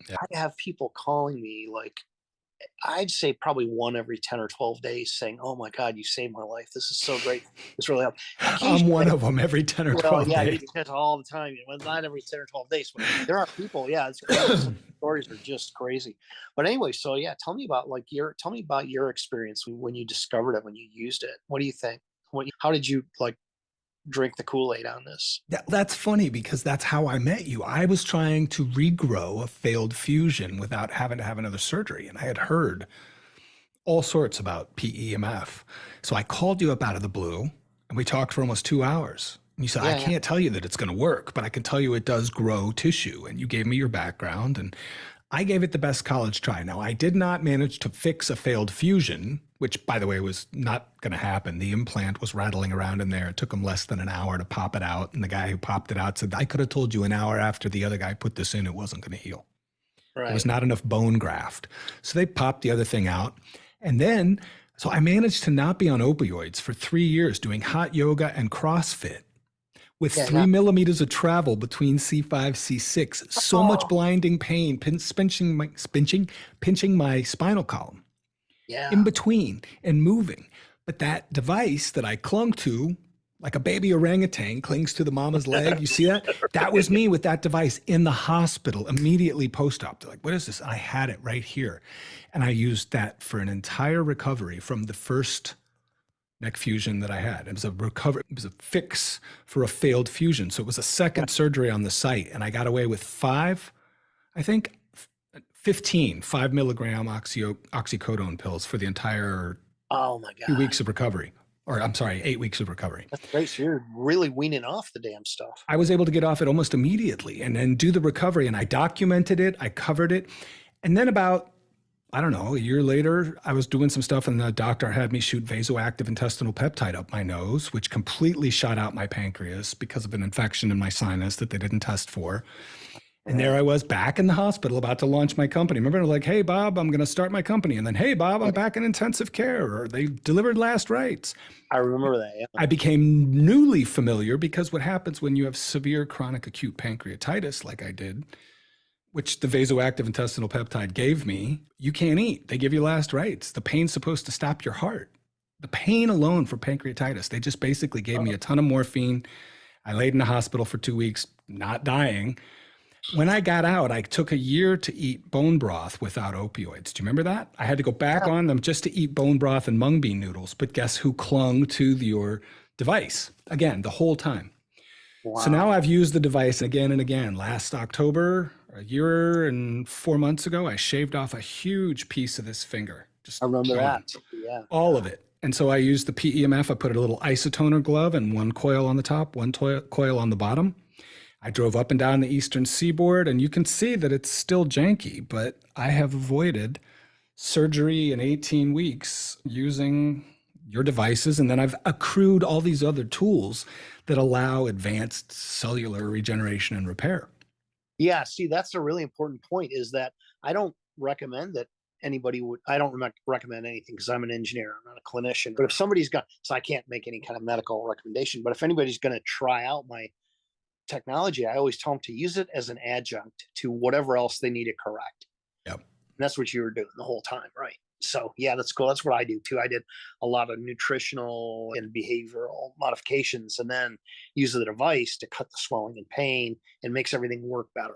Yeah. I have people calling me like, I'd say probably one every 10 or 12 days saying, "Oh my God, you saved my life. This is so great. This really helped." I'm one Occasionally, of them every 10 or well, 12 yeah, you days. get that all the time. Well, not every 10 or 12 days, but there are people. Yeah, it's crazy. Some stories are just crazy. But anyway, so yeah, tell me about your experience when you discovered it, when you used it. What do you think? How did you like drink the Kool-Aid on this? That's funny because that's how I met you. I was trying to regrow a failed fusion without having to have another surgery. And I had heard all sorts about PEMF. So I called you up out of the blue and we talked for almost 2 hours. And you said, I Yeah, yeah, can't tell you that it's going to work, but I can tell you it does grow tissue. And you gave me your background and I gave it the best college try. Now, I did not manage to fix a failed fusion, which, by the way, was not going to happen. The implant was rattling around in there. It took them less than an hour to pop it out. And the guy who popped it out said, I could have told you an hour after the other guy put this in, it wasn't going to heal. There was right. not enough bone graft. So they popped the other thing out. And then, so I managed to not be on opioids for 3 years doing hot yoga and CrossFit with Yeah, three yeah. millimeters of travel between C5, C6, so much Oh, blinding pain, pinching my spinal column in yeah. between and moving. But that device that I clung to, like a baby orangutan clings to the mama's leg, you see that? That was me with that device in the hospital immediately post-op. They're like, what is this? I had it right here. And I used that for an entire recovery from the first neck fusion that I had. It was a recovery, it was a fix for a failed fusion. So it was a Yeah. second surgery on the site. And I got away with I think 15 5 milligram oxycodone pills for the entire Oh my 2 weeks God. of recovery. Or I'm sorry, 8 weeks of recovery. That's great. So you're really weaning off the damn stuff. I was able to get off it almost immediately and then do the recovery. And I documented it, I covered it. And then about, I don't know, a year later, I was doing some stuff and the doctor had me shoot vasoactive intestinal peptide up my nose, which completely shot out my pancreas because of an infection in my sinus that they didn't test for. And there Right. I was back in the hospital about to launch my company. Remember, like, hey, Bob, I'm going to start my company. And then, hey, Bob, I'm Right. back in intensive care, or they delivered last rites. I remember that. Yeah. I became newly familiar because what happens when you have severe chronic acute pancreatitis, like I did, which the vasoactive intestinal peptide gave me, you can't eat. They give you last rites. The pain's supposed to stop your heart. The pain alone for pancreatitis, they just basically gave me Oh, a ton of morphine. I laid in the hospital for 2 weeks, not dying. When I got out, I took a year to eat bone broth without opioids. Do you remember that? I had to go back yeah. on them just to eat bone broth and mung bean noodles. But guess who clung to your device? Again, the whole time. So now Wow. I've used the device again and again. Last October, a year and 4 months ago, I shaved off a huge piece of this finger, just I remember gone, that too. Yeah. all of it. And so I used the PEMF. I put a little isotoner glove and one coil on the top, one coil on the bottom. I drove up and down the eastern seaboard, and you can see that it's still janky, but I have avoided surgery in 18 weeks using your devices. And then I've accrued all these other tools that allow advanced cellular regeneration and repair. Yeah. See, that's a really important point is that I don't recommend that I don't recommend anything because I'm an engineer, I'm not a clinician. But if somebody's got, so I can't make any kind of medical recommendation, but if anybody's going to try out my technology, I always tell them to use it as an adjunct to whatever else they need to correct. Yep. And that's what you were doing the whole time, right? So yeah, that's cool. That's what I do too. I did a lot of nutritional and behavioral modifications, and then use the device to cut the swelling and pain and makes everything work better.